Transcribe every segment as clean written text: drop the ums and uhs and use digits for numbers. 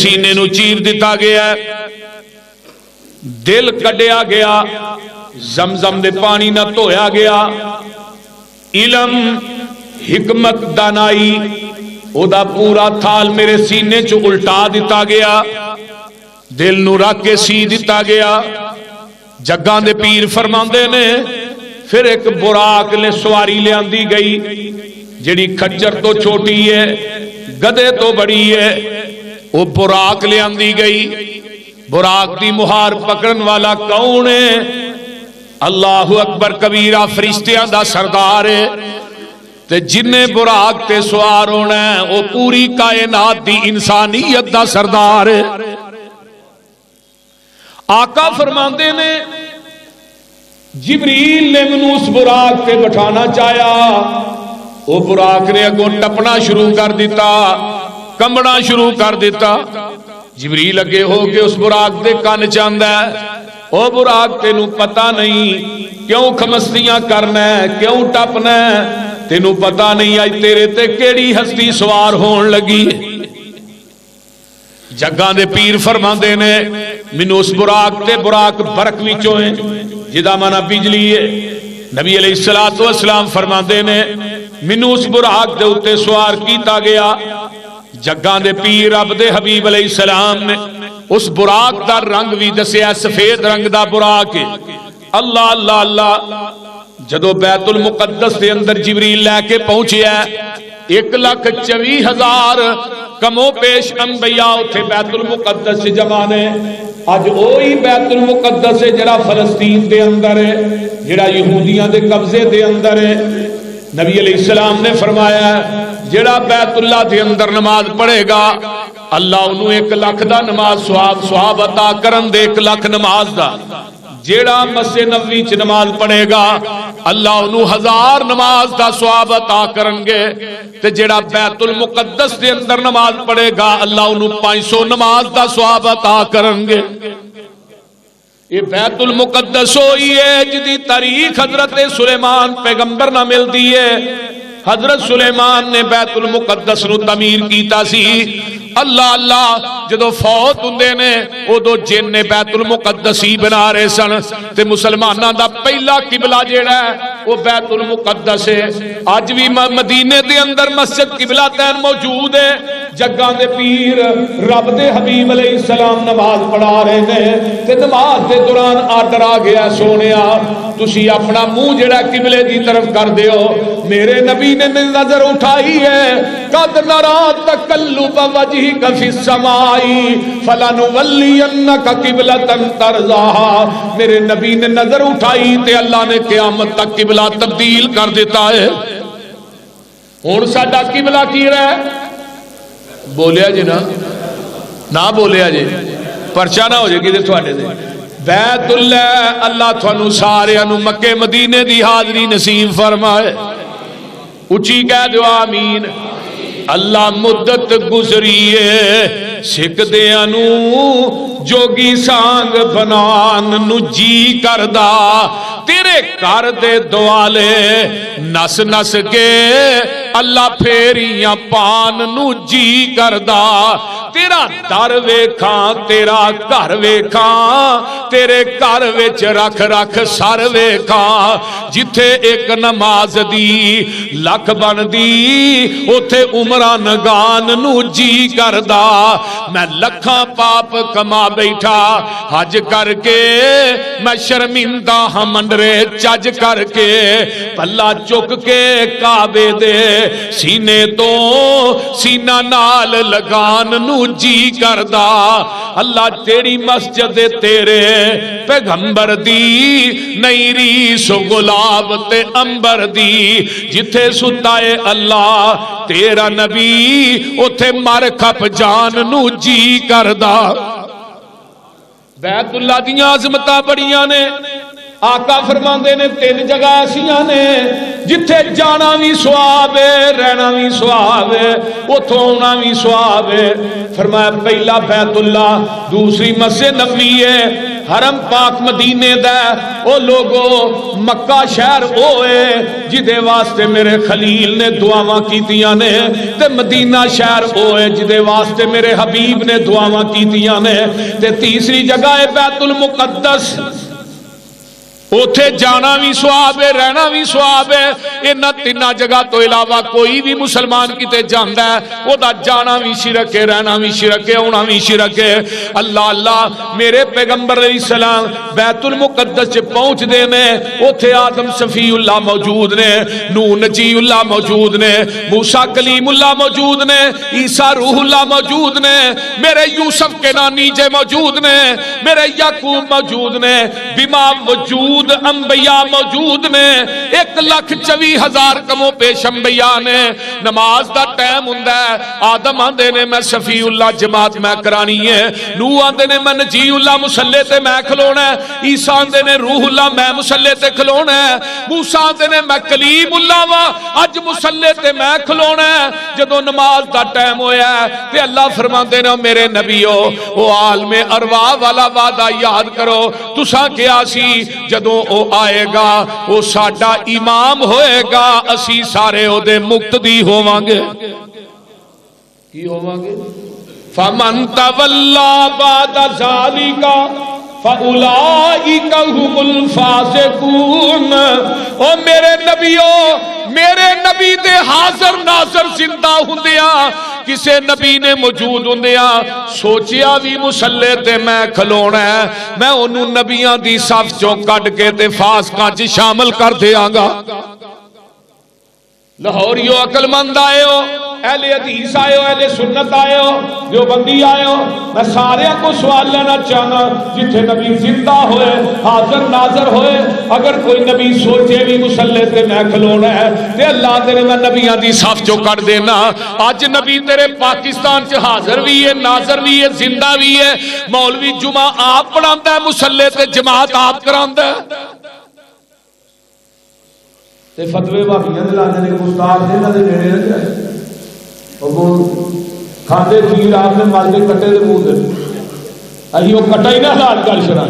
سینے نو چیر دیتا گیا ہے، دل کڈیا گیا، زمزم دے پانی نہ دھویا گیا، علم حکمت دانائی او دا پورا تھال میرے سینے چو الٹا دیتا گیا، دل نو رکھ کے سی دیتا گیا۔ جگاں دے پیر فرماندے نے پھر ایک براق نے سواری لے آندی گئی جڑی کھچر تو چھوٹی ہے گدے تو بڑی ہے، وہ براق لے آندی گئی۔ براق دی مہار پکڑن والا کون ہے؟ اللہ اکبر کبیرہ، فرشتیاں دا سردار ہے، تے جنہیں براق تے سوار ہونا ہے وہ پوری کائنات دی انسانیت دا سردار ہے۔ آقا فرماندے نے جبریل نے منو اس براق تے بٹھانا چاہیا، وہ براق نے اگوں ٹپنا شروع کر دیتا، کمبنا شروع کر دیتا۔ جبریل اگے ہو کے اس براق دے کان چاہندا ہے، او براق تینوں پتہ نہیں کیوں کھمستیاں کرنا ہے، کیوں ٹپنا ہے، تینوں پتہ نہیں آج تیرے تے کیڑی ہستی سوار ہون لگی۔ جگاں دے پیر فرماندے نے مینوں اس براق تے براق برق وچوں ہے جدا مانا بجلی ہے۔ نبی علیہ السلام فرماندے نے مینوں اس براق دے اتے سوار کیتا گیا۔ جگاں دے پیر رب دے حبیب علیہ السلام نے اس براق دا رنگ بھی دسیا، سفید رنگ دا براق ہے۔ اللہ اللہ اللہ، جدو بیت المقدس دے اندر جبریل لے کے پہنچیا 1,24,000 کمو پیش انبیاء اتھے بیت المقدس سے جمع نے۔ آج اوہی بیت المقدس ہے جڑا فلسطین دے اندر ہے، جڑا یہودیاں دے قبضے دے اندر ہے۔ نبی علیہ السلام نے فرمایا جڑا بیت اللہ دے اندر نماز پڑھے گا اللہ انہوں 1,00,000 دا نماز سواب عطا کرن دے، 1,00,000 نماز دا۔ جیڑا مسجد نبوی چ نماز پڑھے گا اللہ انہوں 1000 نماز دا سواب عطا کرن گے، تے جیڑا بیت المقدس دے اندر نماز پڑھے گا اللہ انہوں 500 نماز دا سواب عطا کرن گے۔ یہ بیت المقدس ہوئی ہے جدی تاریخ حضرت سلیمان پیغمبر نہ مل دیئے۔ حضرت سلیمان نے بیت المقدس نو تعمیر کیتا سی۔ اللہ اللہ جدو فوت ہوندے نے ادو جن نے بیت المقدس ہی بنا رہے سن، تے مسلماناں دا پہلا قبلہ جیڑا ہے وہ بیت المقدس ہے۔ آج بھی مدینے دے اندر مسجد قبلہ تین موجود ہے۔ جگاں دے پیر رب دے حبیب علیہ السلام نماز پڑھا رہے نے، تے نماز دے دوران آرڈر آ گیا سونیا تسی اپنا منہ جڑا قبلے دی طرف کر دیو۔ میرے نبی نے نظر اٹھائی ہے قد نرا تقلب وجہک فی السماء فلنولینک قبلۃ ترضاها۔ میرے نبی نے نظر اٹھائی تے اللہ نے قیامت تک قبلہ تبدیل کر دیتا ہے۔ ہن ساڈا قبلہ کی رہا ہے؟ بولیا جی نہ بولیا جی، پرچا نہ ہو جائے گی تھوڑے دے۔ بیت اللہ اللہ تھانو سارے انو مکے مدینے دی حاضری نصیب فرمائے، اچھی کہہ دو آمین۔ اللہ مدت گزریے سکھ دیا نو جوگی سانگ بنان نو جی کردہ، تیرے کر دے دوالے نس نس کے اللہ پھیریاں پان نو جی کردہ۔ تیرا در ویکھاں تیرا گھر ویکھاں، تیرے گھر وچ رکھ رکھ سر ویکھاں۔ جتھے ایک نماز دی لکھ بن دی اوتھے عمرہ نگان نو جی کردہ۔ میں لکھاں پاپ کما بیٹھا حج کر کے، میں شرمندہ ہاں منڈرے چج کر کے، پلہ چک کے کعبے دے سینے تو سینہ نال لگان نو جی کردہ۔ اللہ تیری مسجد تیرے پیغمبر دی نئی ریس و گلاب تے امبر دی، جتھے ستائے اللہ تیرا نبی اتھے مر کھپ جان نو جی کردہ۔ بیت اللہ دیاں عظمتاں بڑیاں نے۔ آقا فرماندے نے 3 جگہ ایسیاں نے جتھے جانا بھی سواب ہے، رہنا بھی سواب ہے، اتھوں آنا بھی سواب ہے۔ فرمایا پہلا بیت اللہ، دوسری مسجد نبوی ہے، حرم پاک مدینے دا او لوگو مکہ شہر اوے جدے واسطے میرے خلیل نے دعاواں کیتیاں نے تے مدینہ شہر اوے جدے واسطے میرے حبیب نے دعاواں کیتیاں نے تے تیسری جگہ ہے بیت المقدس اوتھے جانا بھی ثواب ہے رہنا بھی ثواب ہے انہاں تیناں جگہ تو علاوہ کوئی بھی مسلمان کتے جاندا ہے او دا جانا بھی شرک ہے رہنا بھی شرک ہے ہونا بھی شرک ہے اللہ اللہ میرے پیغمبر علیہ السلام بیت المقدس چ پہنچ دے نے اوتھے آدم صفی اللہ موجود نے نوح نجی اللہ موجود نے موسیٰ کلیم اللہ موجود نے عیسیٰ روح اللہ موجود نے میرے یوسف کے نانی جے موجود نے میرے یعقوب موجود نے بما وجود انبیاء موجود نے 1,24,000 کموں پیش انبیاء نے نماز دا ٹائم ہوندا ہے آدم آندے نے میں صفی اللہ جماعت میں کرانی ہے نوح آندے نے میں نجی اللہ مصلی تے میں کھلونا ہے عیسیٰ آندے نے روح اللہ میں مصلی تے کھلونا ہے موسیٰ آندے نے میں کلیم اللہ وا اج مصلی تے میں کھلونا ہے جدوں نماز دا ٹائم ہویا ہے تے اللہ فرماندے نے میرے نبیو او عالم ارواح والا وعدہ یاد کرو تساں کیا سی جدوں او آئے گا او ساڈا امام ہوئے گا اسی سارے او دے مقتدی ہوواں گے کی ہوواں گے فمن تولا بعد ذالک فاولئک هم الفاسقون او میرے نبیو میرے نبی دے حاضر ناظر زندہ ہوندیاں کسے نبی نے موجود ہوندیاں سوچیا بھی مصلی تے میں کھلونا ہے میں انہوں نبیاں دی صف چوں کڈ کے تے فاسقاں چ شامل کر دیاں گا لاہوریو عقل مند آئے ہو اہل حدیث آئے ہو اہل سنت آئے ہو دیوبندی آئے ہو میں سارے کو سوال لینا چاہنا جتھے نبی زندہ ہوئے حاضر ناظر ہوئے اگر کوئی نبی سوچے بھی مصلی تے میں کھلونا ہے تے اللہ تیرے میں نبیاں دی صف چوں کر دینا آج نبی تیرے پاکستان چ حاضر بھی ہے ناظر بھی ہے زندہ بھی ہے مولوی جمعہ آپ پڑھاندا ہے مصلی تے جماعت آپ کراندا ہے تے فتوی بھابیاں دے لاندے نے استاد نے انہاں دے نیڑے نہ جائے او کھاندے کھیر آپ نے مال دے کٹے دے منہ دے ائی او کٹا ہی نہ حلال کر چھڑا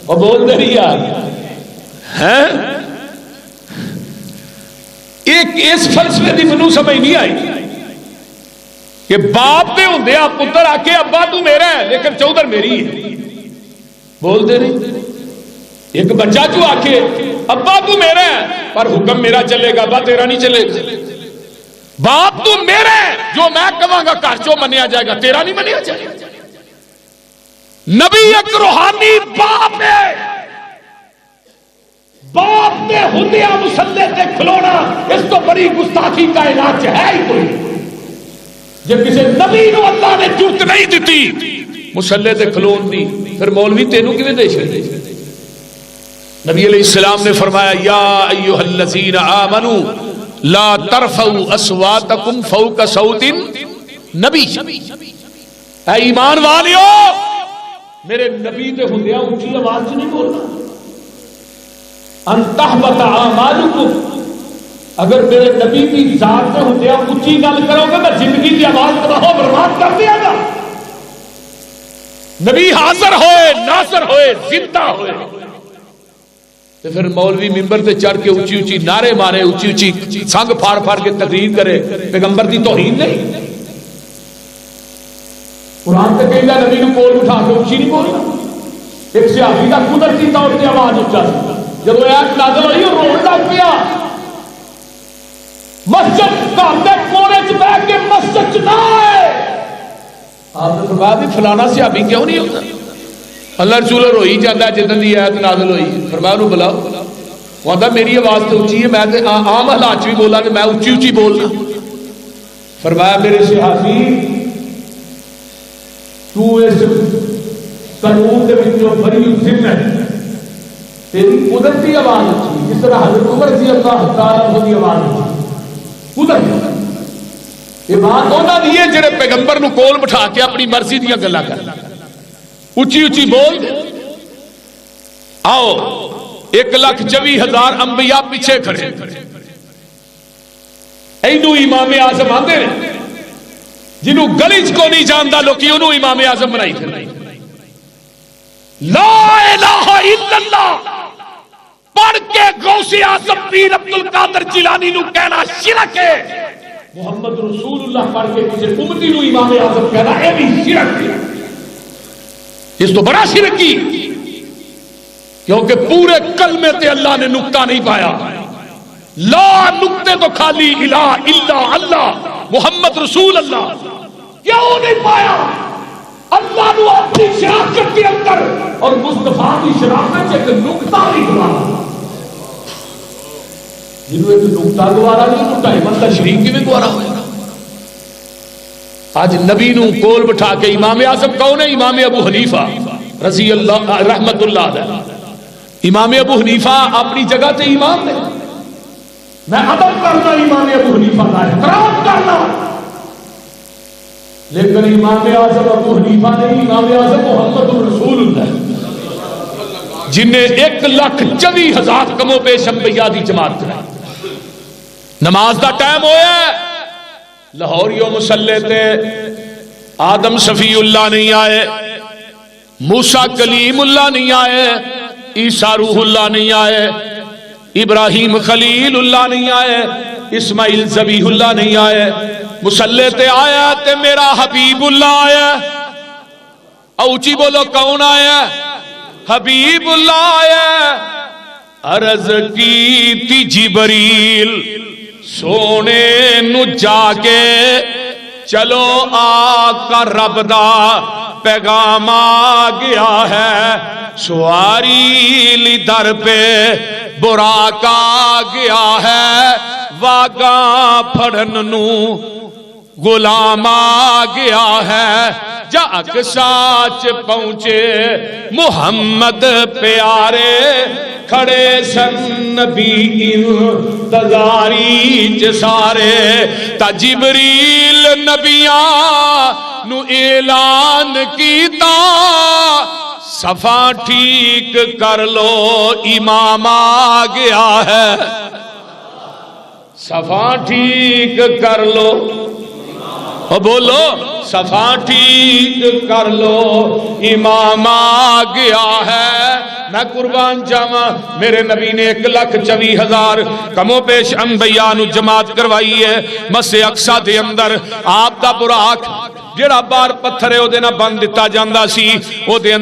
او بول دے رہی یار ہیں ایک اس فلسفے دی منو سمجھ نہیں آئی کہ باپ دے ہوندے پتر آ کے ابا تو میرا ہے لیکن چودھر میری ہے بول دے رہی ایک بچہ جو آ کے ابا تو میرا ہے پر حکم میرا چلے گا ابا تیرا نہیں چلے گا باپ تو میرا ہے جو میں کہاں گا گھر چو منیا جائے گا تیرا نہیں منیا جائے گا نبی ایک روحانی باپ ہے باپ نے ہندیا مصلی تے کھلونا اس تو بڑی گستاخی کا علاج ہے ہی کوئی جب کسی نبی نو اللہ نے جرت نہیں دیتی مصلی تے کھلون دی پھر مولوی تینوں کیویں دے چھڑے نبی علیہ السلام نے فرمایا یا ایھا الذین آمنوا لا ترفعوا اصواتکم فوق صوت نبی اے ایمان والیو میرے نبی تے ہوندیاں اونچی آواز سے نہیں بولنا ان تحبط اعمالکم اگر میرے نبی کی ذات سے ہوندیاں اونچی گل کرو گے میں زندگی کی آواز تباہ و برباد کر دیا گا نبی حاضر ہوئے ناصر ہوئے زندہ ہوئے تو پھر مولوی ممبر تے چڑھ کے اونچی اونچی نعرے مارے اونچی اونچی سنگ پھاڑ پھاڑ کے تقریر کرے پیغمبر دی توہین نہیں قرآن تے کہندا نبی نو کول اٹھا کے اونچی نہیں بولنا ایک صحابی دا قدرتی طور تے آواز اونچا جب آیت نازل ہوئی اور رونے لگ پیا مسجد گھر دے کونے چ بیٹھ کے مسجد چ نہ آئے آپ نے فرمایا بھی فلانا صحابی کیوں نہیں ہوتا اللہ رسول روئی جاتا ہے جدن دی آیت نازل ہوئی فرمایا انہوں بلاؤ وہ آتا میری آواز تو اونچی ہے میں عام حالات بھی بولا کہ میں اونچی اونچی بولنا فرمایا میرے صحابی تو اس قانون کے وچوں بڑی ذمہ ہے تیری قدرتی آواز اونچی جس طرح حضرت عمر رضی اللہ تعالیٰ عنہ کی آواز اونچی قدرتی یہ بات ہونا دی ہے جڑے پیغمبر نو کول بٹھا کے اپنی مرضی دیاں گلاں کر اچھی اچھی بول آؤ 1,24,000 انبیاء پیچھے کھڑے اینو امام اعظم آندے نے جنہوں گلیج کو نہیں جاندا لوکی انہوں امام اعظم بنائی کھڑے لا الہ الا اللہ پڑھ کے غوث اعظم پیر عبد القادر جیلانی نو کہنا شرک ہے، محمد رسول اللہ پڑھ کے کسی امتی نو امام اعظم کہنا یہ بھی شرک ہے، اس تو بڑا شرک کی، کیونکہ پورے کلمے تے اللہ نے نقطہ نہیں پایا، لا نقطے تو خالی الہ الا اللہ محمد رسول اللہ کیوں نہیں پایا؟ اللہ نو اپنی شناخت کے اندر اور مصطفیٰ کی شناخت سے ایک نقطہ نہیں گوارا، جنہوں ایک نقطہ گوارا نہیں نقطہ احمد تشریح کی بھی گوارا ہوئے۔ آج نبی نو کول بٹھا کے امام اعظم کون ہے؟ امام ابو حنیفہ رضی اللہ رحمت اللہ علیہ۔ امام ابو حنیفہ اپنی جگہ تے امام ہے، میں ادب کرنا امام ابو حنیفہ کا احترام کرنا، لیکن امام اعظم ابو حنیفہ نہیں، امام اعظم محمد رسول اللہ جن نے 1,24,000 کم و بیش انبیاء دی جماعت کرائی۔ نماز دا ٹائم ہویا ہے، لاہوریوں مسلے تے آدم صفی اللہ نہیں آئے، موسیٰ کلیم اللہ نہیں آئے، عیسیٰ روح اللہ نہیں آئے، ابراہیم خلیل اللہ نہیں آئے، اسماعیل ذبیح اللہ نہیں آئے، مسلے تے آیا تے میرا حبیب اللہ آیا، اوچی بولو کون آیا؟ حبیب اللہ آیا۔ عرض کی تی جبریل سونے نو جاگے چلو آقا رب دا پیغام آ گیا ہے، سواری لی در پہ براق آ گیا ہے، واگاں پھڑن نو غلام آ گیا ہے، جا اقصاچ پہنچے محمد پیارے، کھڑے سن نبی انتظاری سارے، تا جبریل نبیاں نو اعلان کیتا، صفا ٹھیک کر لو امام آ گیا ہے، صفا ٹھیک کر لو، بولو صفا ٹھیک کر لو امام آ گیا ہے۔ میں قربان جاواں میرے نبی نے 1,24,000 کم و بیش انبیاء نو جماعت کروائی ہے مسجد اقصی دے اندر۔ آپ دا براق جڑا بار پتھر ہے او دے نہ بند دتا جاندا سی، او دے